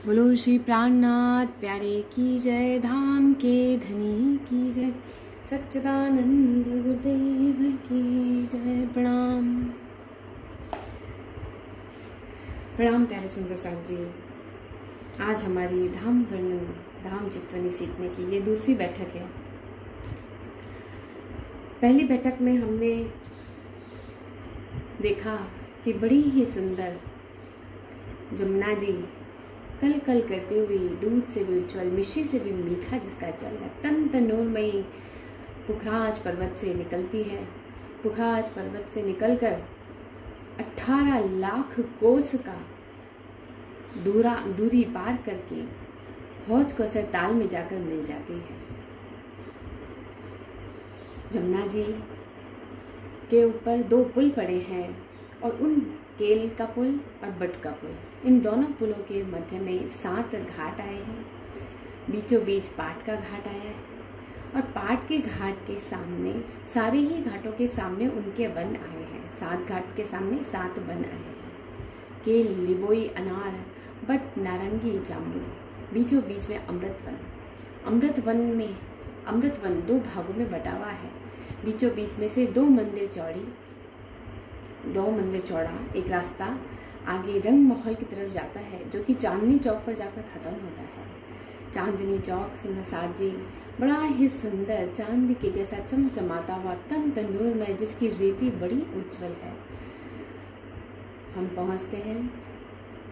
बोलो श्री प्राणनाथ प्यारे की जय, धाम के धनी की जय, सच्चिदानंद गुरुदेव की जय। प्रणाम प्रणाम प्यारे सुंदर साथ जी। आज हमारी धाम वर्णन, धाम चितवनी सीखने की ये दूसरी बैठक है। पहली बैठक में हमने देखा कि बड़ी ही सुंदर जमुना जी कल कल करते हुए दूध से भी उज्ज्वल, मिश्री से भी मीठा जिसका जल है, तन तनोरमयी पुखराज पर्वत से निकलती है। पुखराज पर्वत से निकलकर 18 लाख कोस का दूरी पार करके हौज कौसर ताल में जाकर मिल जाती है। जमुना जी के ऊपर 2 पुल पड़े हैं और उन केल का पुल और बट का पुल, इन दोनों पुलों के मध्य में 7 घाट आए हैं। बीचों बीच पाट का घाट आया है और पाट के घाट के सामने, सारे ही घाटों के सामने उनके वन आए हैं। 7 घाट के सामने 7 वन आए हैं। केल, लिबोई, अनार, बट, नारंगी, जाम्बू, बीचों बीच में अमृत वन 2 भागों में बटा हुआ है। बीचों बीच में से 2 मंदिर चौड़ा एक रास्ता आगे रंग महल की तरफ जाता है, जो कि चांदनी चौक पर जाकर खत्म होता है। चांदनी चौक सुंदर साथ जी बड़ा ही सुंदर, चांदी के जैसा चमचमाता हुआ, तन तंदूर में जिसकी रेती बड़ी उज्जवल है। हम पहुंचते हैं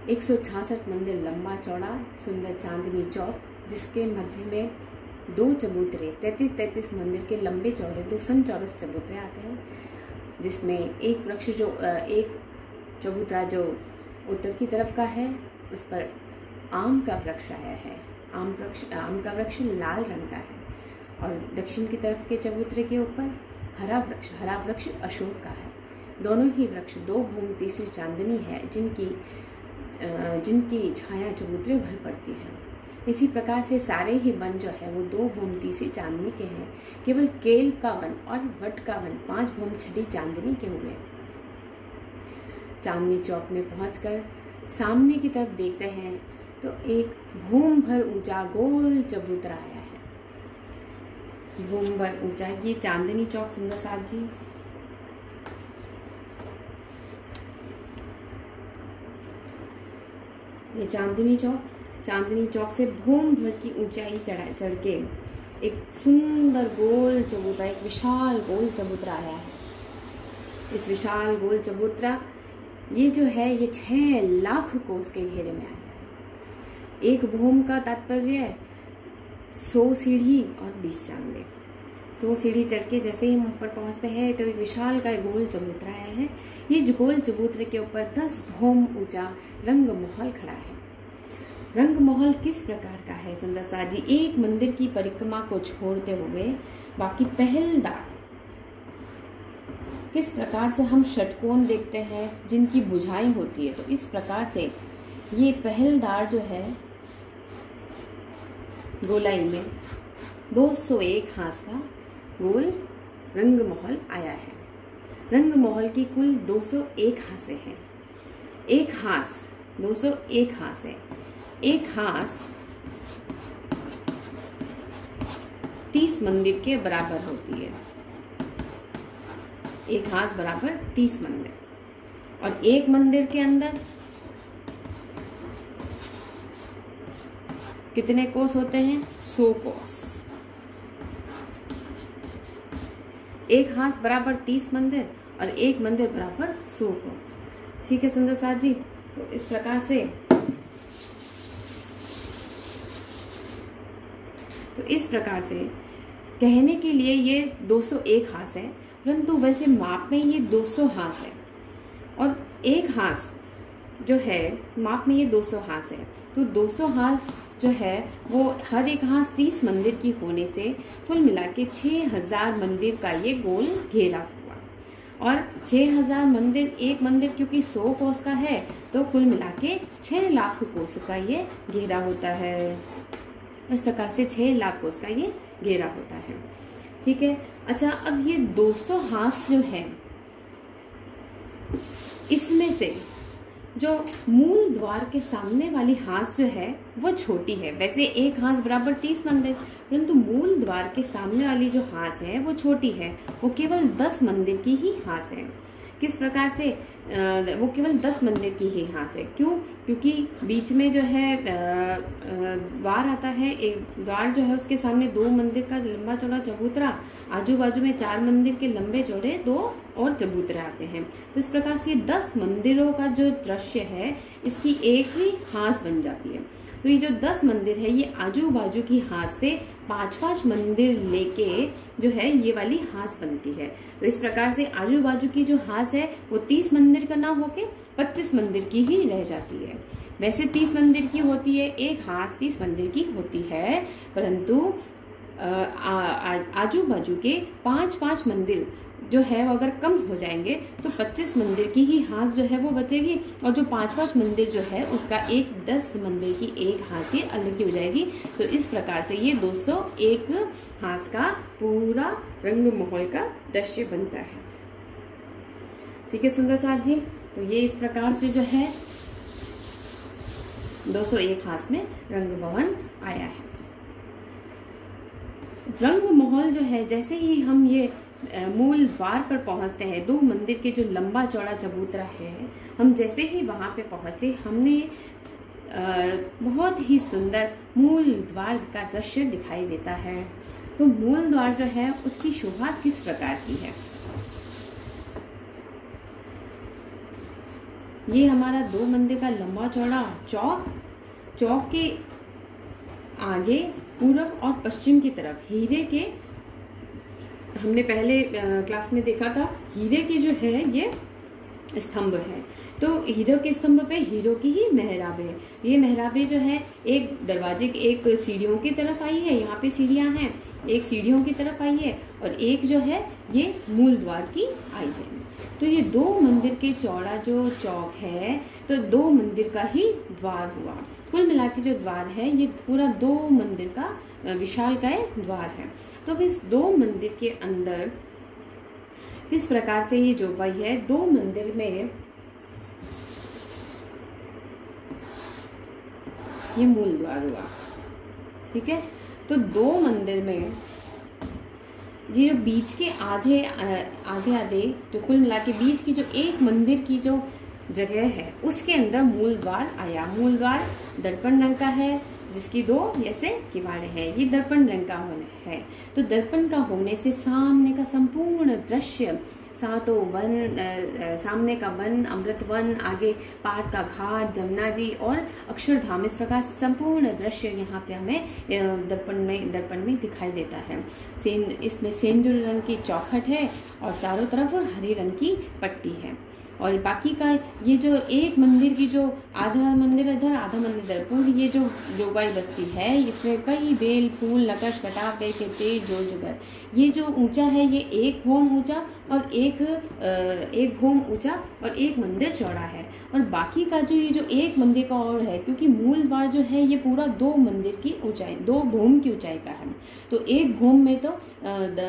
166 मंदिर लंबा चौड़ा सुंदर चांदनी चौक, जिसके मध्य में 2 चबूतरे, 33 मंदिर के लंबे चौड़े 2 समचौरस चबूतरे आते हैं, जिसमें एक चबूतरा जो उत्तर की तरफ का है, उस पर आम का वृक्ष आया है। आम का वृक्ष लाल रंग का है और दक्षिण की तरफ के चबूतरे के ऊपर हरा वृक्ष अशोक का है। दोनों ही वृक्ष 2 भूमि तीसरी चांदनी है, जिनकी छाया चबूतरे भर पड़ती है। इसी प्रकार से सारे ही वन जो है वो 2 भूमि तीसरी चांदनी के हैं। केवल केल का वन और वट का वन 5 भूमि छठी चांदनी के हुए। चांदनी चौक में पहुंचकर सामने की तरफ देखते हैं तो एक भूम भर ऊंचा गोल चबूतरा आया है। भूम भर ऊंचा ये चांदनी चौक सुंदर साथ जी। ये चांदनी चौक से भूम भर की ऊंचाई चढ़ के एक सुंदर गोल चबूतरा, एक विशाल गोल चबूतरा आया है। इस विशाल गोल चबूतरा ये जो है ये 6 लाख कोस के घेरे में आया है। एक भूम का तात्पर्य 100 सीढ़ी और 20 चांदे। 100 सीढ़ी चढ़ के जैसे ही हम ऊपर पहुंचते हैं तो एक विशाल का गोल चबूतरा आया है। ये जो गोल चबूतरे के ऊपर 10 भूम ऊंचा रंग महल खड़ा है। रंग महल किस प्रकार का है सुंदर साथ जी? एक मंदिर की परिक्रमा को छोड़ते हुए बाकी पहलदार किस प्रकार से हम षटकोण देखते हैं जिनकी बुझाई होती है, तो इस प्रकार से ये पहलदार जो है गोलाई में 201 हाथ का गोल रंग महल आया है। रंग महल की कुल 201 हाथ है। एक हाथ 201 हाथ है। एक हाथ 30 मंदिर के बराबर होती है। एक हाथ बराबर 30 मंदिर और एक मंदिर के अंदर कितने कोस होते हैं? 100 कोस। एक हाथ बराबर 30 मंदिर और एक मंदिर बराबर 100 कोस। ठीक है सुंदर साथ जी। तो इस प्रकार से कहने के लिए ये 201 हाथ है, परंतु वैसे माप में ये 200 हाथ है और एक हाथ जो है माप में ये 200 हाथ है। तो 200 हाथ जो है वो हर एक हाथ 30 मंदिर की होने से कुल मिला के 6000 मंदिर का ये गोल घेरा हुआ। और 6000 मंदिर, एक मंदिर क्योंकि 100 कोस का है तो कुल मिला के 6 लाख कोस का ये घेरा होता है। इस प्रकार से 6 लाख कोस का ये घेरा होता है। ठीक है। अच्छा, अब ये 200 हाथ जो है इसमें से जो मूल द्वार के सामने वाली हास जो है वो छोटी है। वैसे एक हास बराबर 30 मंदिर, परंतु मूल द्वार के सामने वाली जो हास है वो छोटी है, वो केवल 10 मंदिर की ही हास है। किस प्रकार से? वो केवल 10 मंदिर की ही हास है। क्यों? क्योंकि बीच में जो है द्वार आता है, एक द्वार जो है उसके सामने 2 मंदिर का लंबा चौड़ा चबूतरा, आजू बाजू में 4 मंदिर के लंबे चौड़े 2 और चबूतरे आते हैं। तो इस प्रकार से 10 मंदिरों का जो दृश्य है इसकी एक ही हास बन जाती है। तो ये जो 10 मंदिर है ये आजू बाजू की हास से 5-5 मंदिर लेके जो है ये वाली हास बनती है। तो इस प्रकार से आजू बाजू की जो हास है वो 30 मंदिर का ना होके 25 मंदिर की ही रह जाती है। वैसे 30 मंदिर की होती है, एक हास 30 मंदिर की होती है, परंतु आजू बाजू के 5-5 मंदिर जो है वो अगर कम हो जाएंगे तो 25 मंदिर की ही हास जो है वो बचेगी, और जो 5-5 मंदिर जो है उसका एक 10 मंदिर की एक हास ही अलग की हो जाएगी। तो इस प्रकार से ये 201 हास का पूरा रंग महल का दृश्य बनता है। ठीक है सुंदर साथ जी, तो ये इस प्रकार से जो है 201 हास में रंग भवन आया है। रंग महल जो है, जैसे ही हम ये मूल द्वार पर पहुंचते हैं, 2 मंदिर के जो लंबा चौड़ा चबूतरा है, हम जैसे ही वहां पे पहुंचे हमने बहुत ही सुंदर मूल द्वार का दृश्य दिखाई देता है। तो मूल द्वार जो है उसकी शोभा किस प्रकार की है? ये हमारा 2 मंदिर का लंबा चौड़ा चौक के आगे पूर्व और पश्चिम की तरफ हीरे के, हमने पहले क्लास में देखा था, हीरे के जो है ये स्तंभ है। तो हीरो के स्तंभ पे हीरो की ही मेहराबे है। ये मेहराबे जो है एक दरवाजे की, एक सीढ़ियों की तरफ आई है, यहाँ पे सीढ़ियाँ हैं, एक सीढ़ियों की तरफ आई है और एक जो है ये मूल द्वार की आई है। तो ये 2 मंदिर के चौड़ा जो चौक है, तो 2 मंदिर का ही द्वार हुआ। कुल मिला के जो द्वार है ये पूरा 2 मंदिर का विशालकाय द्वार है। तो अब इस 2 मंदिर के अंदर किस प्रकार से ये जो वही है, 2 मंदिर में ये मूल द्वार हुआ। ठीक है, तो 2 मंदिर में ये बीच के आधे जो कुल मिला के बीच की जो एक मंदिर की जो जगह है उसके अंदर मूल द्वार आया। मूल द्वार दर्पण रंग का है, जिसकी 2 ऐसे किवाड़े हैं। ये दर्पण रंग का होना है। तो दर्पण का होने से सामने का संपूर्ण दृश्य, सातों वन, सामने का वन, अमृत वन, आगे पाट का घाट, जमुना जी और अक्षरधाम, इस प्रकार संपूर्ण दृश्य यहाँ पे हमें दर्पण में दिखाई देता है। इसमें सेंदूर रंग की चौखट है और चारों तरफ हरे रंग की पट्टी है। और बाकी का ये जो एक मंदिर की जो आधा मंदिर इधर आधा मंदिर इधर, पूरी ये जो जोगाई बस्ती है, इसमें कई बेल फूल नकश कटाव के तेज जोर जुगर। ये जो ऊंचा है ये 1 भोम ऊंचा और एक भोम ऊंचा और 1 मंदिर चौड़ा है। और बाकी का जो ये जो 1 मंदिर का और है, क्योंकि मूल द्वार जो है ये पूरा 2 मंदिर की ऊंचाई, 2 भोम की ऊंचाई का है। तो 1 भोम में तो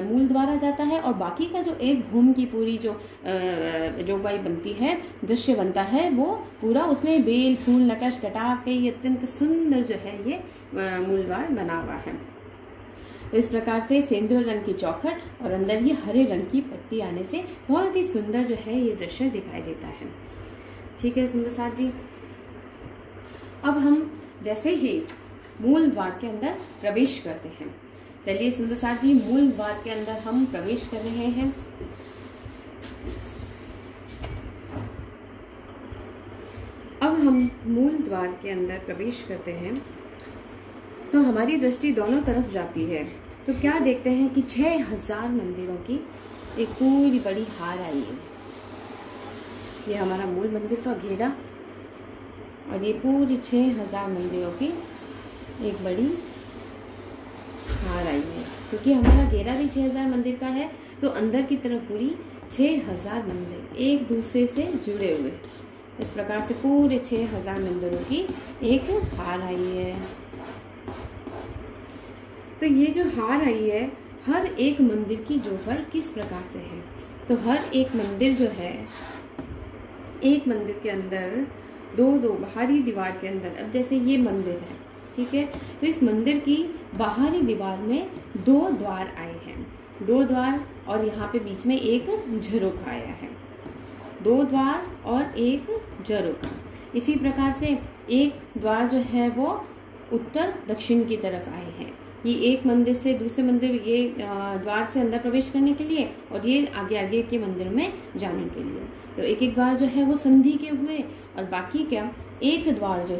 मूल द्वार आ जाता है और बाकी का जो 1 भोम की पूरी जो जोगाई बनती है, दृश्य बनता है, वो पूरा उसमें बेल फूल नकश कटाव पे ये अत्यंत सुंदर जो है ये मूल द्वार बना हुआ है। तो इस प्रकार से सेंदूर रंग की चौखट और अंदर ये हरे रंग की पट्टी आने से बहुत ही सुंदर जो है ये दृश्य दिखाई देता है। ठीक है सुंदर साथ जी, अब हम जैसे ही मूल द्वार के अंदर प्रवेश करते हैं, चलिए सुंदर साथ जी मूल द्वार के अंदर हम प्रवेश कर रहे हैं। अब हम मूल द्वार के अंदर प्रवेश करते हैं तो हमारी दृष्टि दोनों तरफ जाती है। तो क्या देखते हैं कि 6000 मंदिरों की एक पूरी बड़ी हार आई है। ये हमारा मूल मंदिर का घेरा और ये पूरी 6000 मंदिरों की एक बड़ी हार आई है। क्योंकि हमारा घेरा भी 6000 मंदिर का है, तो अंदर की तरफ पूरी 6000 मंदिर एक दूसरे से जुड़े हुए, इस प्रकार से पूरे 6000 मंदिरों की एक हार आई है। तो ये जो हार आई है, हर एक मंदिर की जोहर किस प्रकार से है, तो हर एक मंदिर जो है, एक मंदिर के अंदर दो बाहरी दीवार के अंदर, अब जैसे ये मंदिर है, ठीक है, तो इस मंदिर की बाहरी दीवार में 2 द्वार आए हैं, 2 द्वार, और यहाँ पे बीच में एक झरोखा आया है, 2 द्वार और एक झरोखा। इसी प्रकार से एक द्वार जो है वो उत्तर दक्षिण की तरफ आए हैं। ये एक मंदिर से दूसरे मंदिर, ये द्वार से अंदर प्रवेश करने के लिए, और ये आगे आगे के मंदिर में जाने के लिए। तो एक एक द्वार जो है वो संधि के हुए, और बाकी क्या एक द्वार जो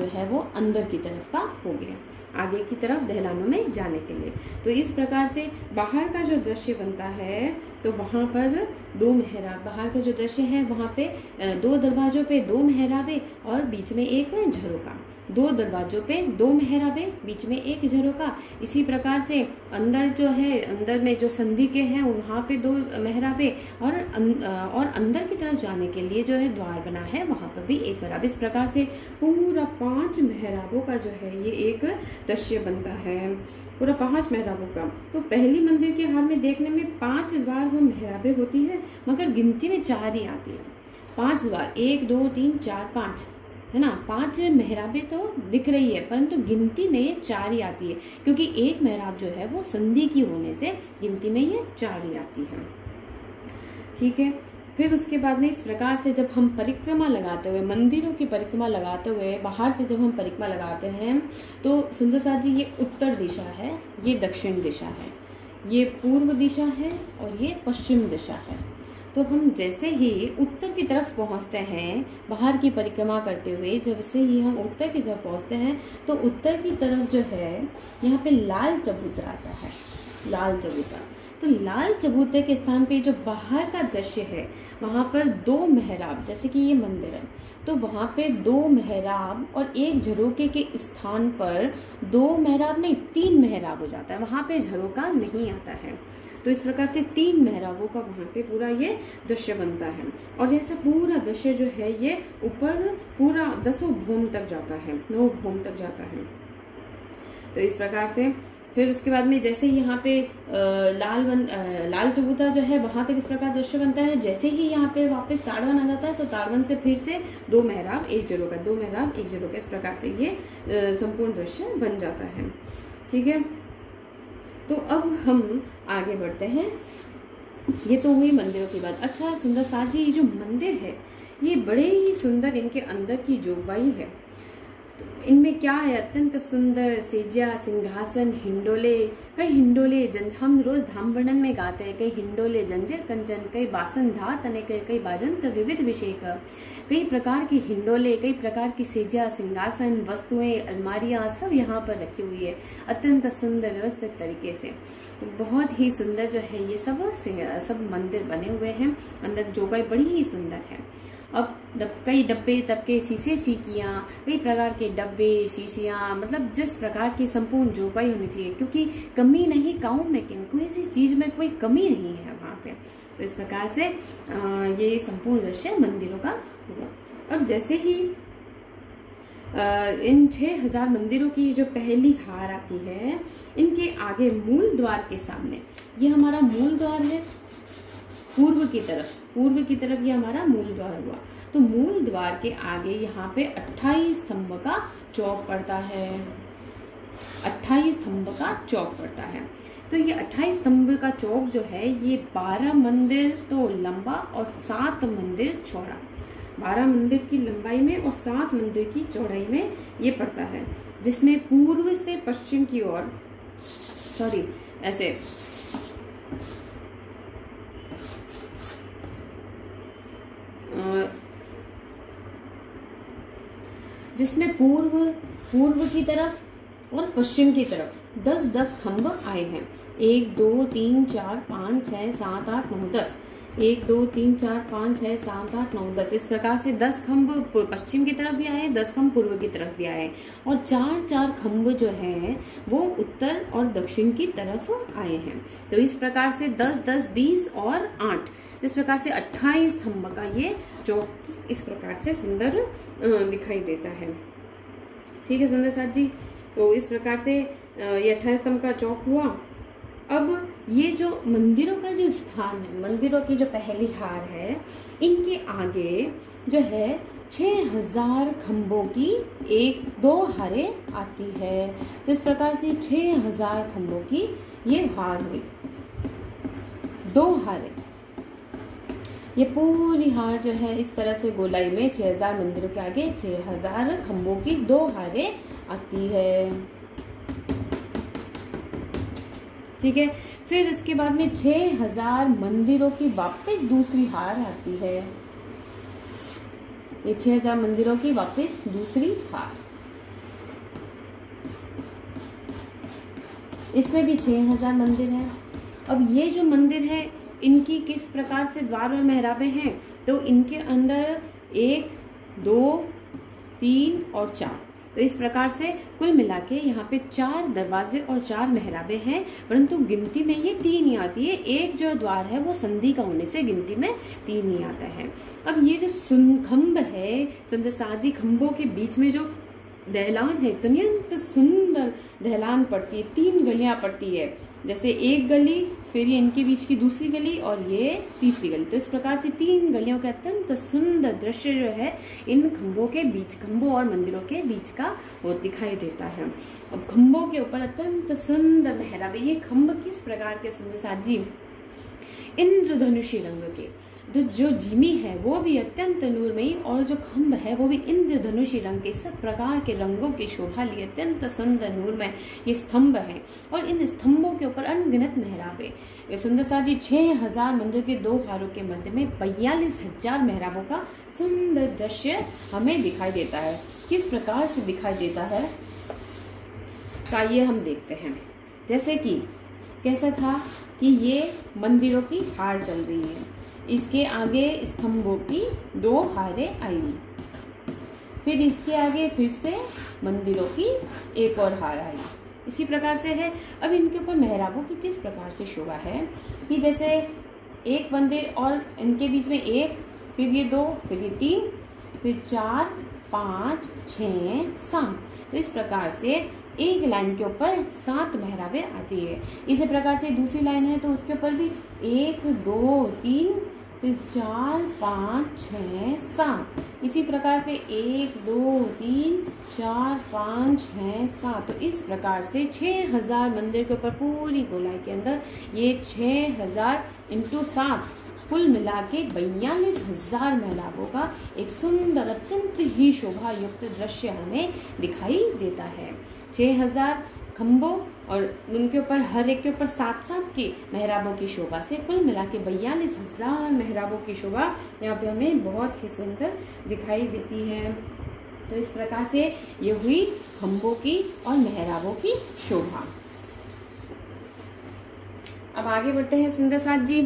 है वो अंदर की तरफ का हो गया, आगे की तरफ दहलानों में जाने के लिए। तो इस प्रकार से बाहर का जो दृश्य बनता है, तो वहां पर 2 मेहराब, बाहर का जो दृश्य है वहां पे 2 दरवाजों पे 2 मेहराबे और बीच में एक झरोका, 2 दरवाजों पे 2 मेहराबे, बीच में एक झरोका। इसी प्रकार से अंदर जो है, अंदर में जो संधि के हैं वहाँ पे 2 मेहराबे, और अंदर की तरफ जाने के लिए जो है द्वार बना है वहाँ पर भी एक मेहराब। इस प्रकार से पूरा 5 मेहराबों का जो है ये एक दृश्य बनता है, पूरा 5 मेहराबों का। तो पहली मंदिर के हाल में देखने में 5 द्वार वो मेहराबे होती है, मगर गिनती में 4 ही आती है। 5 द्वार, 1 2 3 4 5 है ना, 5 मेहराबें तो दिख रही है, परंतु गिनती में ये 4 ही आती है, क्योंकि एक मेहराब जो है वो संधि की होने से गिनती में ये 4 ही आती है। ठीक है, फिर उसके बाद में इस प्रकार से जब हम परिक्रमा लगाते हुए, मंदिरों की परिक्रमा लगाते हुए बाहर से जब हम परिक्रमा लगाते हैं, तो सुंदर साथ जी, ये उत्तर दिशा है, ये दक्षिण दिशा है, ये पूर्व दिशा है, और ये पश्चिम दिशा है। तो हम जैसे ही उत्तर की तरफ पहुंचते हैं, बाहर की परिक्रमा करते हुए जैसे ही हम उत्तर की तरफ पहुंचते हैं, तो उत्तर की तरफ जो है यहाँ पे लाल चबूतरा आता है, लाल चबूतरा। तो लाल चबूतरे के स्थान पे जो बाहर का दृश्य है, वहाँ पर 2 मेहराब, जैसे कि ये मंदिर है, तो वहाँ पे 2 मेहराब और एक झरोके के स्थान पर 2 मेहराब नहीं 3 मेहराब हो जाता है, वहाँ पे झरोका नहीं आता है। तो इस प्रकार से 3 मेहराबों का वहाँ पे पूरा ये दृश्य बनता है, और ऐसा पूरा दृश्य जो है ये ऊपर पूरा 10 भूम तक जाता है, 9 भूम तक जाता है। तो इस प्रकार से फिर उसके बाद में जैसे यहाँ पे लाल चबूतरा जो है वहां तक इस प्रकार दृश्य बनता है। जैसे ही यहाँ पे वापस ताड़वन आ जाता है, तो ताड़वन से फिर से 2 मेहराब एक झरोका, 2 मेहराब एक झरोका, इस प्रकार से ये संपूर्ण दृश्य बन जाता है। ठीक है, तो अब हम आगे बढ़ते हैं। ये तो हुई मंदिरों की बात। अच्छा सुंदर साथ जी, ये जो मंदिर है ये बड़े ही सुंदर, इनके अंदर की जोगवाई है। तो इनमें क्या है, अत्यंत सुंदर सेजा, सिंहासन, हिंडोले, कई हिंडोले हम रोज धाम वर्णन में गाते हैं, कई हिंडोले जंजीर कंचन, कई बासन धात अनेक, कई बाजंत विविध विषेक, कई प्रकार की हिंडोले, कई प्रकार की सेजा, सिंहासन, वस्तुएं, अलमारियां सब यहाँ पर रखी हुई है अत्यंत सुंदर व्यवस्थित तरीके से। बहुत ही सुंदर जो है ये सब मंदिर बने हुए हैं, अंदर जोगाई बड़ी ही सुंदर है। अब कई डब्बे तब के शीशे सीकियाँ, कई प्रकार के डब्बे शीशियाँ, मतलब जिस प्रकार की संपूर्ण जोगाई होनी चाहिए, क्योंकि कमी नहीं गाँव में किसी चीज में कोई कमी नहीं है वहाँ पे। तो इस प्रकार से ये संपूर्ण दृश्य मंदिरों का हुआ। अब जैसे ही इन 6000 मंदिरों की जो पहली हार आती है, इनके आगे मूल द्वार के सामने, ये हमारा मूल द्वार है, पूर्व की तरफ ये हमारा मूल द्वार हुआ। तो मूल द्वार के आगे यहाँ पे 28 स्तंभ का चौक पड़ता है, 28 स्तंभ का चौक पड़ता है। तो ये 28 स्तंभ का चौक जो है ये 12 मंदिर तो लंबा और 7 मंदिर चौड़ा, 12 मंदिर की लंबाई में और 7 मंदिर की चौड़ाई में ये पड़ता है, जिसमें पूर्व से पश्चिम की ओर जिसमें पूर्व की तरफ और पश्चिम की तरफ 10-10 खंभ आए हैं। 1 2 3 4 5 6 7 8 9 10, 1 2 3 4 5 6 7 8 9 10, इस प्रकार से 10 खंभ पश्चिम की तरफ भी आए, 10 खंभ पूर्व की तरफ भी आए, और 4-4 खंभ जो है वो उत्तर और दक्षिण की तरफ आए हैं। तो इस प्रकार से 10 10 20 और 8, इस प्रकार से 28 स्तंभ का ये चौक इस प्रकार से सुंदर दिखाई देता है। ठीक है सुंदर साथ जी, तो इस प्रकार से ये 28 स्तंभ का चौक हुआ। अब ये जो मंदिरों का जो स्थान है, मंदिरों की जो पहली हार है, इनके आगे जो है 6000 खम्भों की 1-2 हारें आती है। तो इस प्रकार से 6000 खम्भों की ये हार हुई, 2 हारें। ये पूरी हार जो है इस तरह से गोलाई में 6000 मंदिरों के आगे 6000 खम्भों की 2 हारें आती है। ठीक है, फिर इसके बाद में 6000 मंदिरों की वापस दूसरी हार आती है। ये 6000 मंदिरों की वापस दूसरी हार, इसमें भी 6000 मंदिर हैं। अब ये जो मंदिर है इनकी किस प्रकार से द्वार और मेहराबें हैं, तो इनके अंदर 1, 2, 3 और 4, तो इस प्रकार से कुल मिला के यहाँ पे 4 दरवाजे और 4 मेहराबें हैं, परंतु गिनती में ये 3 ही आती है। एक जो द्वार है वो संधि का होने से गिनती में 3 ही आता है। अब ये जो खम्भ है, सुंदर साजी खम्भों के बीच में जो दहलान है, अत्यंत सुंदर दहलान पड़ती है, 3 गलियां पड़ती है, जैसे एक गली, फिर ये इनके बीच की दूसरी गली और ये तीसरी गली। तो इस प्रकार से 3 गलियों का अत्यंत सुंदर दृश्य जो है इन खम्भों के बीच, खम्भों और मंदिरों के बीच का वो दिखाई देता है। अब खम्भों के ऊपर अत्यंत सुंदर मेहराबें। ये खम्भ किस प्रकार के सुंदर साजी, इंद्रधनुषी रंग के, तो जो जिमी है वो भी अत्यंत नूरमयी और जो खम्भ है वो भी इंद्रधनुषी रंग के, सब प्रकार के रंगों की शोभा लिए अत्यंत सुंदर नूरमय ये स्तंभ है। और इन स्तंभों के ऊपर अनगिनत मेहराबें। सुंदर साजी 6000 मंदिर के 2 हारों के मध्य में 42,000 मेहराबों का सुंदर दृश्य हमें दिखाई देता है। किस प्रकार से दिखाई देता है तो आइए हम देखते हैं। जैसे कि कैसा था कि ये मंदिरों की हार चल रही है, इसके आगे स्तंभों की 2 हारें आई, फिर इसके आगे फिर से मंदिरों की एक और हार आई। इसी प्रकार से है। अब इनके ऊपर मेहराबों की किस प्रकार से शोभा है कि जैसे एक मंदिर और इनके बीच में 1, फिर ये 2, फिर ये 3, फिर 4, 5, 6, 7, तो इस प्रकार से एक लाइन के ऊपर 7 मेहराबें आती है। इसी प्रकार से दूसरी लाइन है तो उसके ऊपर भी 1, 2, 3, फिर 4, 5, 6, 7, इसी प्रकार से 1, 2, 3, 4, 5, 6, 7, तो इस प्रकार से 6000 मंदिर के ऊपर पूरी गोलाई के अंदर ये 6000 × 7 कुल मिला के 42,000 मेहराबों का एक सुंदर अत्यंत ही शोभा युक्त दृश्य हमें दिखाई देता है। 6000 खम्भों और उनके ऊपर हर एक के ऊपर 7-7 की मेहराबों की शोभा से कुल मिला के 42,000 मेहराबों की शोभा यहाँ पे हमें बहुत ही सुंदर दिखाई देती है। तो इस प्रकार से ये हुई खम्भों की और मेहराबों की शोभा। अब आगे बढ़ते हैं सुंदर साथ जी।